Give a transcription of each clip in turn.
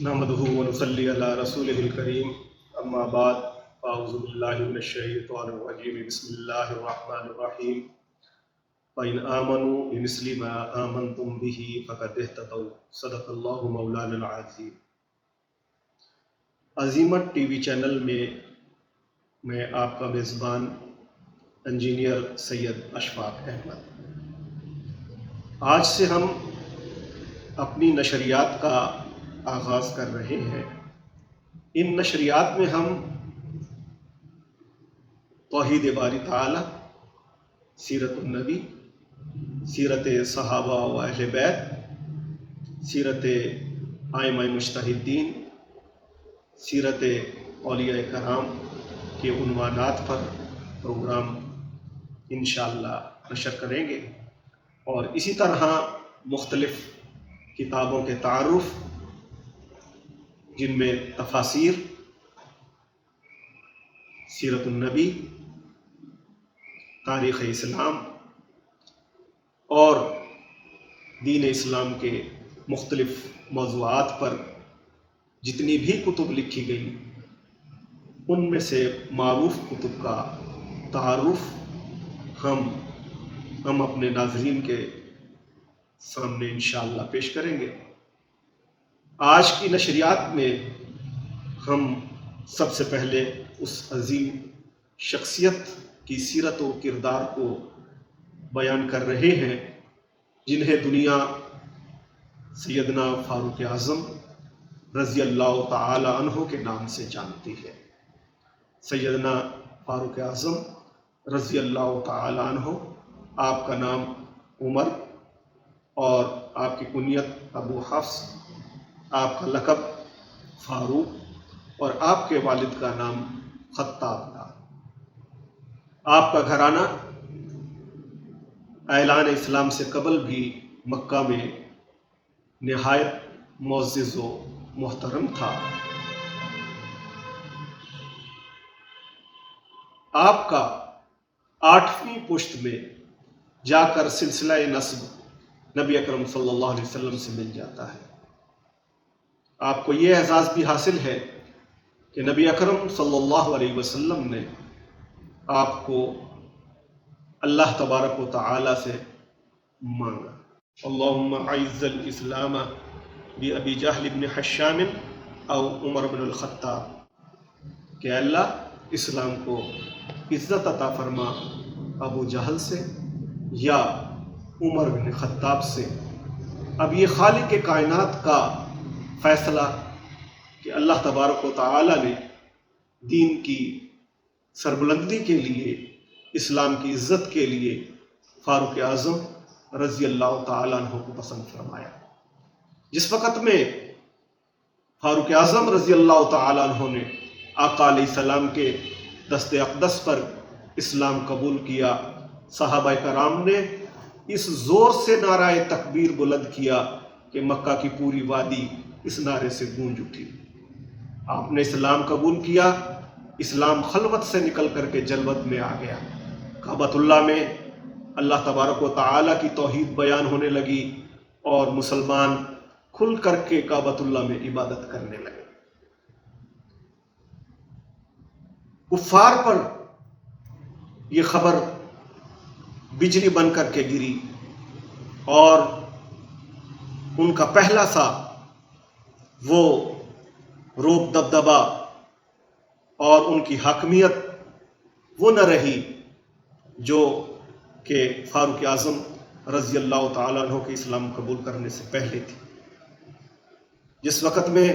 نحمدہ ونصلی علی رسولہ الکریم اما بعد اعوذ باللہ من الشیطان الرجیم بسم اللہ الرحمن الرحیم فإن آمنوا بمثل ما آمنتم به فقد اهتدوا صدق اللہ مولانا العظیم۔ عظیمت ٹی وی چینل میں آپ کا میزبان انجینئر سید اشفاق احمد۔ آج سے ہم اپنی نشریات کا آغاز کر رہے ہیں۔ ان نشریات میں ہم توحید باری تعالی، سیرت النبی، سیرت صحابہ و اہل بیت، سیرت ائمہ مجتہدین، سیرت اولیاء کرام کے عنوانات پر پروگرام انشاءاللہ نشر کریں گے، اور اسی طرح مختلف کتابوں کے تعارف، جن میں تفاسیر، سیرت النبی، تاریخ اسلام اور دین اسلام کے مختلف موضوعات پر جتنی بھی کتب لکھی گئی، ان میں سے معروف کتب کا تعارف ہم اپنے ناظرین کے سامنے انشاءاللہ پیش کریں گے۔ آج کی نشریات میں ہم سب سے پہلے اس عظیم شخصیت کی سیرت و کردار کو بیان کر رہے ہیں جنہیں دنیا سیدنا فاروق اعظم رضی اللہ تعالی عنہ کے نام سے جانتی ہے۔ سیدنا فاروق اعظم رضی اللہ تعالی عنہ، آپ کا نام عمر اور آپ کی کنیت ابو حفص، آپ کا لقب فاروق اور آپ کے والد کا نام خطاب تھا۔ آپ کا گھرانہ اعلان اسلام سے قبل بھی مکہ میں نہایت معزز و محترم تھا۔ آپ کا 8ویں پشت میں جا کر سلسلہ نسب نبی اکرم صلی اللہ علیہ وسلم سے مل جاتا ہے۔ آپ کو یہ اعزاز بھی حاصل ہے کہ نبی اکرم صلی اللہ علیہ وسلم نے آپ کو اللہ تبارک و تعالی سے مانگا، اللہم اعز الاسلام بابی جہل بن حشام او عمر بن الخطاب، کہ اللہ اسلام کو عزت عطا فرما ابو جہل سے یا عمر بن خطاب سے۔ اب یہ خالق کائنات کا فیصلہ کہ اللہ تبارک و تعالی نے دین کی سربلندی کے لیے، اسلام کی عزت کے لیے فاروق اعظم رضی اللہ تعالی عنہ کو پسند فرمایا۔ جس وقت میں فاروق اعظم رضی اللہ تعالی عنہ نے آقا علیہ السلام کے دست اقدس پر اسلام قبول کیا، صحابہ کرام نے اس زور سے نعرہ تکبیر بلند کیا کہ مکہ کی پوری وادی اس نعرے سے گونج اٹھی۔ آپ نے اسلام قبول کیا، اسلام خلوت سے نکل کر کے جلوت میں آ گیا۔ کعبۃ اللہ میں اللہ تبارک و تعالی کی توحید بیان ہونے لگی اور مسلمان کھل کر کے کعبۃ اللہ میں عبادت کرنے لگے۔ کفار پر یہ خبر بجلی بن کر کے گری اور ان کا پہلا سا وہ روب دبدبا اور ان کی حاکمیت وہ نہ رہی جو کہ فاروق اعظم رضی اللہ تعالیٰ عنہ کے اسلام قبول کرنے سے پہلے تھی۔ جس وقت میں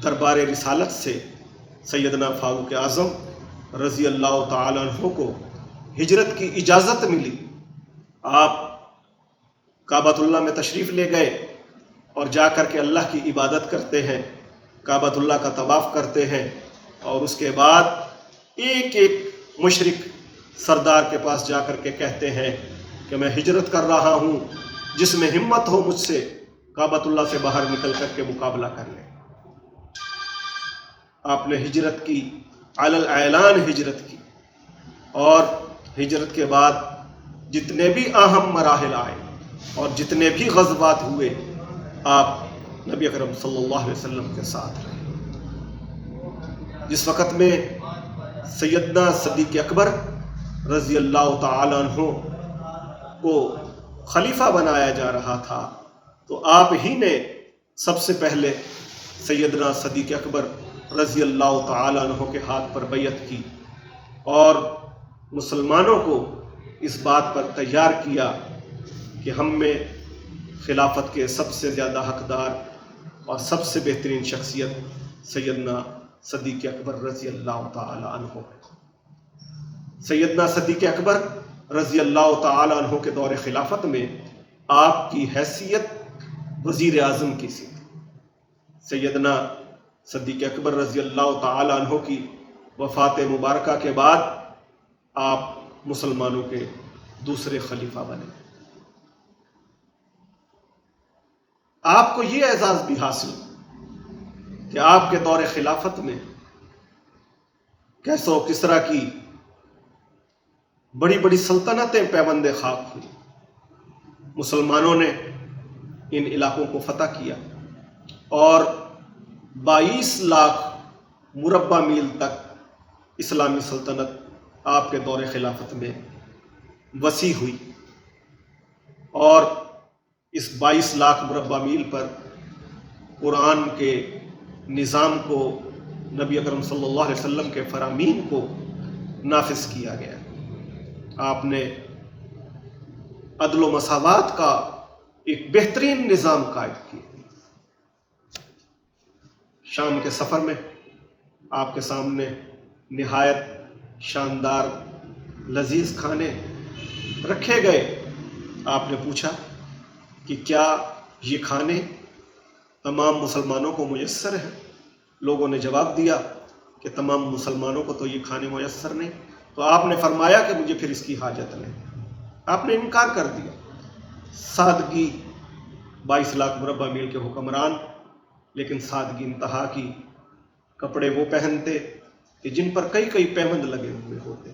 دربار رسالت سے سیدنا فاروق اعظم رضی اللہ تعالیٰ عنہ کو ہجرت کی اجازت ملی، آپ کعبۃ اللہ میں تشریف لے گئے اور جا کر کے اللہ کی عبادت کرتے ہیں، کعبۃ اللہ کا طواف کرتے ہیں، اور اس کے بعد ایک ایک مشرک سردار کے پاس جا کر کے کہتے ہیں کہ میں ہجرت کر رہا ہوں، جس میں ہمت ہو مجھ سے کعبۃ اللہ سے باہر نکل کر کے مقابلہ کر لے۔ آپ نے ہجرت کی، علی الاعلان ہجرت کی، اور ہجرت کے بعد جتنے بھی اہم مراحل آئے اور جتنے بھی غزوات ہوئے، آپ نبی اکرم صلی اللہ علیہ وسلم کے ساتھ رہے۔ جس وقت میں سیدنا صدیق اکبر رضی اللہ تعالیٰ عنہ کو خلیفہ بنایا جا رہا تھا تو آپ ہی نے سب سے پہلے سیدنا صدیق اکبر رضی اللہ تعالیٰ عنہ کے ہاتھ پر بیعت کی اور مسلمانوں کو اس بات پر تیار کیا کہ ہم میں خلافت کے سب سے زیادہ حقدار اور سب سے بہترین شخصیت سیدنا صدیق اکبر رضی اللہ تعالی عنہ۔ سیدنا صدیق اکبر رضی اللہ تعالی عنہ کے دور خلافت میں آپ کی حیثیت وزیر اعظم کی سی۔ سیدنا صدیق اکبر رضی اللہ تعالی عنہ کی وفات مبارکہ کے بعد آپ مسلمانوں کے دوسرے خلیفہ بنے۔ آپ کو یہ اعزاز بھی حاصل کہ آپ کے دور خلافت میں کیسا و کسرا کی بڑی بڑی سلطنتیں پیوند خاک ہوئی۔ مسلمانوں نے ان علاقوں کو فتح کیا اور 22 لاکھ مربع میل تک اسلامی سلطنت آپ کے دور خلافت میں وسیع ہوئی، اور اس 22 لاکھ مربع میل پر قرآن کے نظام کو، نبی اکرم صلی اللہ علیہ وسلم کے فرامین کو نافذ کیا گیا۔ آپ نے عدل و مساوات کا ایک بہترین نظام قائم کیا۔ شام کے سفر میں آپ کے سامنے نہایت شاندار لذیذ کھانے رکھے گئے۔ آپ نے پوچھا کہ کیا یہ کھانے تمام مسلمانوں کو میسر ہیں؟ لوگوں نے جواب دیا کہ تمام مسلمانوں کو تو یہ کھانے میسر نہیں۔ تو آپ نے فرمایا کہ مجھے پھر اس کی حاجت نہیں۔ آپ نے انکار کر دیا۔ سادگی، 22 لاکھ مربع میل کے حکمران، لیکن سادگی انتہا کی۔ کپڑے وہ پہنتے کہ جن پر کئی کئی پیوند لگے ہوئے ہوتے،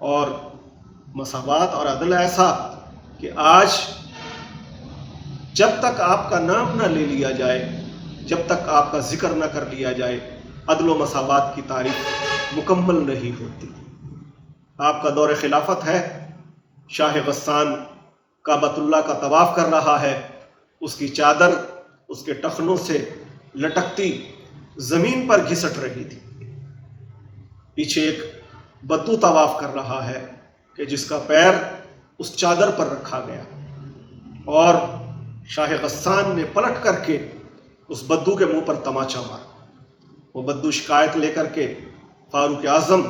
اور مساوات اور عدل ایسا کہ آج جب تک آپ کا نام نہ لے لیا جائے، جب تک آپ کا ذکر نہ کر لیا جائے، عدل و مساوات کی تعریف مکمل نہیں ہوتی۔ آپ کا دور خلافت ہے، شاہ غسان کعبۃ اللہ کا طواف کر رہا ہے، اس کی چادر اس کے ٹخنوں سے لٹکتی زمین پر گھسٹ رہی تھی۔ پیچھے ایک بدو طواف کر رہا ہے کہ جس کا پیر اس چادر پر رکھا گیا، اور شاہ غسان نے پلٹ کر کے اس بدو کے منہ پر تماچا مارا۔ وہ بدو شکایت لے کر کے فاروق اعظم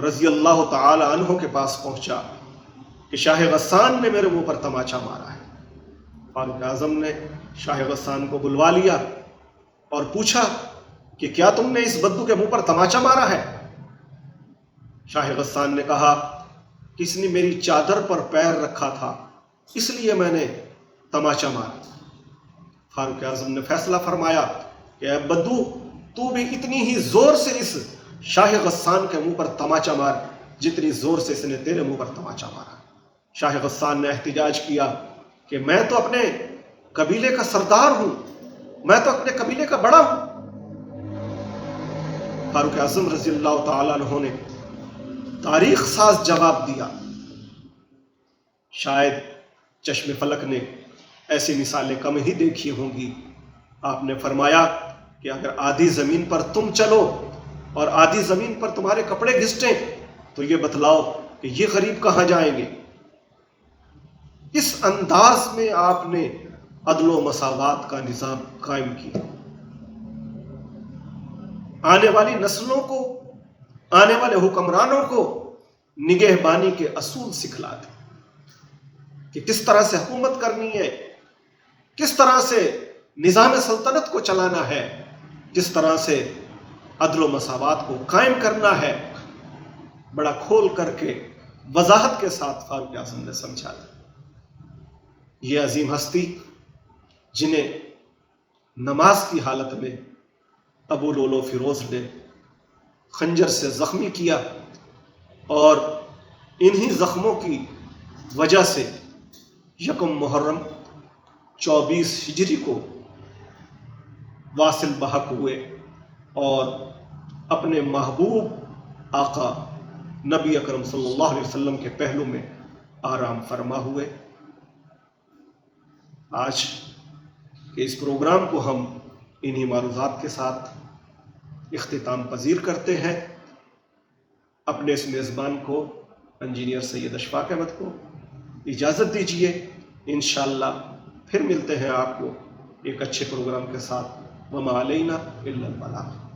رضی اللہ تعالی عنہ کے پاس پہنچا کہ شاہ غسان نے میرے منہ پر تماچا مارا ہے۔ فاروق اعظم نے شاہ غسان کو بلوا لیا اور پوچھا کہ کیا تم نے اس بدو کے منہ پر تماچا مارا ہے؟ شاہ غسان نے کہا کہ اس نے میری چادر پر پیر رکھا تھا، اس لیے میں نے تماچا مارا۔ فاروق اعظم نے فیصلہ فرمایا کہ اے بدو، تو بھی اتنی ہی زور سے اس شاہ غسان کے منہ پر تماچا مار جتنی زور سے اس نے تیرے منہ پر تماچا مارا۔ شاہ غسان نے احتجاج کیا کہ میں تو اپنے قبیلے کا سردار ہوں، میں تو اپنے قبیلے کا بڑا ہوں۔ فاروق اعظم رضی اللہ تعالی عنہ نے تاریخ ساز جواب دیا۔ شاید چشم فلک نے ایسی مثالیں کم ہی دیکھی ہوں گی۔ آپ نے فرمایا کہ اگر آدھی زمین پر تم چلو اور آدھی زمین پر تمہارے کپڑے گھسٹیں تو یہ بتلاؤ کہ یہ غریب کہاں جائیں گے۔ اس انداز میں آپ نے عدل و مساوات کا نظام قائم کیا۔ آنے والی نسلوں کو، آنے والے حکمرانوں کو نگہبانی کے اصول سکھلا دے کہ کس طرح سے حکومت کرنی ہے، کس طرح سے نظام سلطنت کو چلانا ہے، کس طرح سے عدل و مساوات کو قائم کرنا ہے۔ بڑا کھول کر کے وضاحت کے ساتھ فاروق اعظم نے سمجھا دیا۔ یہ عظیم ہستی جنہیں نماز کی حالت میں ابو لولو فیروز نے خنجر سے زخمی کیا، اور انہی زخموں کی وجہ سے 1 محرم 24 ہجری کو واصل بحق ہوئے اور اپنے محبوب آقا نبی اکرم صلی اللہ علیہ وسلم کے پہلو میں آرام فرما ہوئے۔ آج کے اس پروگرام کو ہم انہی معروضات کے ساتھ اختتام پذیر کرتے ہیں۔ اپنے اس میزبان کو انجینئر سید اشفاق احمد کو اجازت دیجیے، انشاءاللہ پھر ملتے ہیں آپ کو ایک اچھے پروگرام کے ساتھ۔ وما علینا الا البلاغ۔